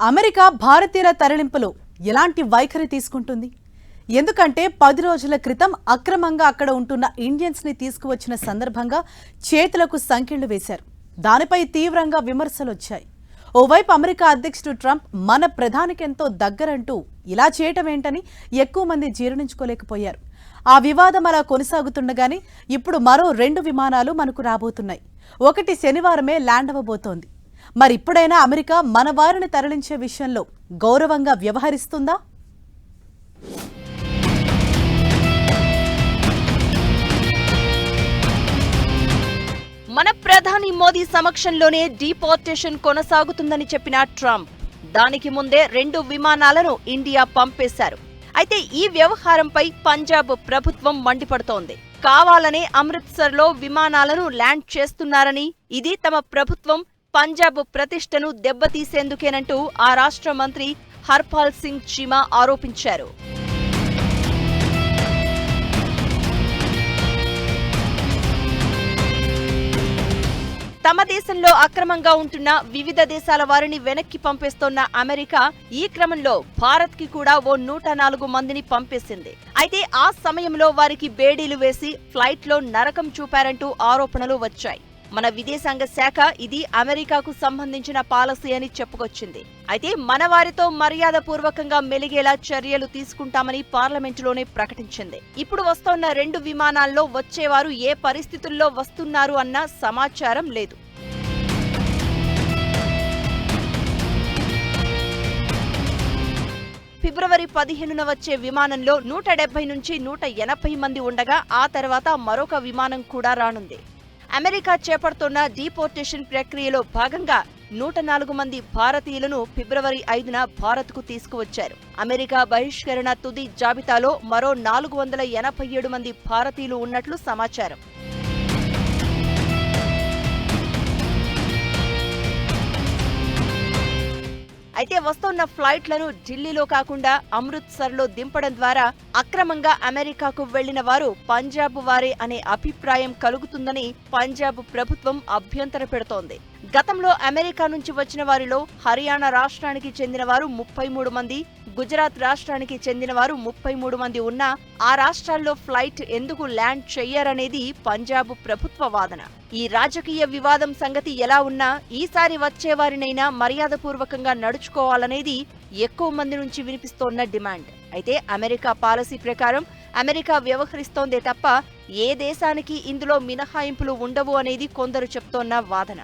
America భారతీయుల తరలింపులో ఎలాంటి వైఖరి తీసుకుంటుంది? ఎందుకంటే 10 రోజుల క్రితం అక్రమంగా అక్కడ ఉంటున్న ఇండియన్స్ ని తీసుకువచ్చిన సందర్భంగా చేతులకు సంకెళ్లు వేశారు. దానిపై తీవ్రంగా విమర్శలు వచ్చాయి. ఓవైపు అమెరికా అధ్యక్షుడు ట్రంప్ మన ప్రధానికి ఎంతో దగ్గరంటూ ఇలా చేయటం ఏంటని ఎక్కువ మంది జీర్ణించుకోలేకపోయారు. ఆ వివాదం అలా కొనసాగుతుండగానే ఇప్పుడు మరో 2 విమానాలు మనకు రాబోతున్నాయి. ఒకటి శనివారమే ల్యాండ్ అవ్వబోతోంది. మరిప్పుడైనా అమెరికా మన వారిని తరలించే విషయంలో గౌరవంగా వ్యవహరిస్తుందా? మన ప్రధాని మోదీ సమక్షంలోనే డిపోర్టేషన్ కొనసాగుతుందని చెప్పిన ట్రంప్ దానికి ముందే 2 విమానాలను ఇండియా పంపేశారు. అయితే ఈ వ్యవహారంపై పంజాబ్ ప్రభుత్వం మండిపడుతోంది. కావాలనే అమృత్సర్లో విమానాలను ల్యాండ్ చేస్తున్నారని, ఇది తమ ప్రభుత్వం పంజాబ్ ప్రతిష్టను దెబ్బతీసేందుకేనంటూ ఆ రాష్ట్ర మంత్రి హర్పాల్ సింగ్ చీమా ఆరోపించారు. తమ దేశంలో అక్రమంగా ఉంటున్న వివిధ దేశాల వారిని వెనక్కి పంపేస్తోన్న అమెరికా ఈ క్రమంలో భారత్ కి కూడా ఓ 104 మందిని పంపేసింది. అయితే ఆ సమయంలో వారికి బేడీలు వేసి ఫ్లైట్ లో నరకం చూపారంటూ ఆరోపణలు వచ్చాయి. మన విదేశాంగ శాఖ ఇది అమెరికాకు సంబంధించిన పాలసీ అని చెప్పుకొచ్చింది. అయితే మన వారితో మర్యాద పూర్వకంగా మెలిగేలా చర్యలు తీసుకుంటామని పార్లమెంటులోనే ప్రకటించింది. ఇప్పుడు వస్తోన్న 2 విమానాల్లో వచ్చేవారు ఏ పరిస్థితుల్లో వస్తున్నారు అన్న సమాచారం లేదు. ఫిబ్రవరి 15న వచ్చే విమానంలో 170 నుంచి 180 మంది ఉండగా ఆ తర్వాత మరొక విమానం కూడా రానుంది. అమెరికా చేపడుతున్న డిపోర్టేషన్ ప్రక్రియలో భాగంగా 104 మంది భారతీయులను ఫిబ్రవరి 5న భారత్కు తీసుకువచ్చారు. అమెరికా బహిష్కరణ తుది జాబితాలో మరో 487 మంది భారతీయులు ఉన్నట్లు సమాచారం. అయితే వస్తున్న ఫ్లైట్లను ఢిల్లీలో కాకుండా అమృత్సర్లో దింపడం ద్వారా అక్రమంగా అమెరికాకు వెళ్లిన వారు పంజాబ్ వారే అనే అభిప్రాయం కలుగుతుందని పంజాబ్ ప్రభుత్వం అభ్యంతర పెడుతోంది. గతంలో అమెరికా నుంచి వచ్చిన వారిలో హర్యానా రాష్ట్రానికి చెందిన వారు 33 మంది, గుజరాత్ రాష్ట్రానికి చెందిన వారు 33 మంది ఉన్నా ఆ రాష్ట్రాల్లో ఫ్లైట్ ఎందుకు ల్యాండ్ చెయ్యరనేది పంజాబ్ ప్రభుత్వ వాదన. ఈ రాజకీయ వివాదం సంగతి ఎలా ఉన్నా ఈసారి వచ్చేవారినైనా మర్యాదపూర్వకంగా నడుచుకోవాలనేది ఎక్కువ మంది నుంచి వినిపిస్తోన్న డిమాండ్. అయితే అమెరికా పాలసీ ప్రకారం అమెరికా వ్యవహరిస్తోందే తప్ప ఏ దేశానికి ఇందులో మినహాయింపులు ఉండవు అనేది కొందరు చెప్తోన్న వాదన.